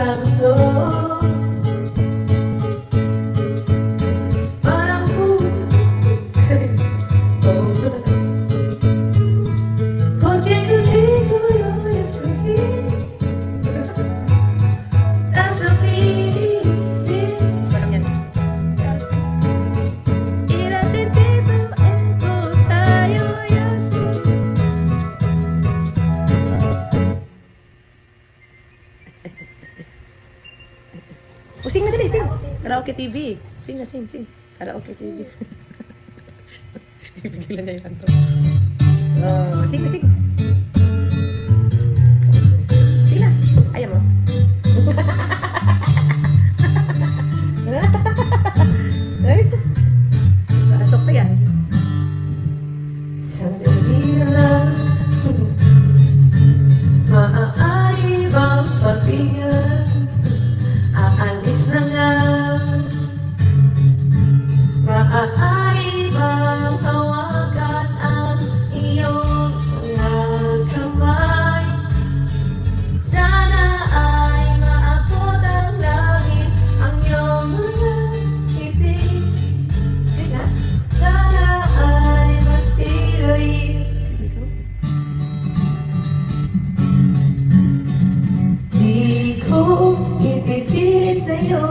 kang slow. Parang contigo yo escogí. That's a feeling. Parang yan. Irresistible echo sa'yo yasin. O, sing na dali, sing. Karaoke TV. Sing na, sing. Karaoke TV. Ibigilan niya yung kanto. Oh, sing na, sing. Sing na. Ayaw mo. Ay, sus. Nakatok na yan. Sandali na lang, maaari bang pagbigyan? Aalis na nga, maaari bang hawakan ang iyong mga kamay? Sana ay maabot ang langit ang iyong mga ngiti. Sige, sana ay masilip. Di ko ipipilit sa'yo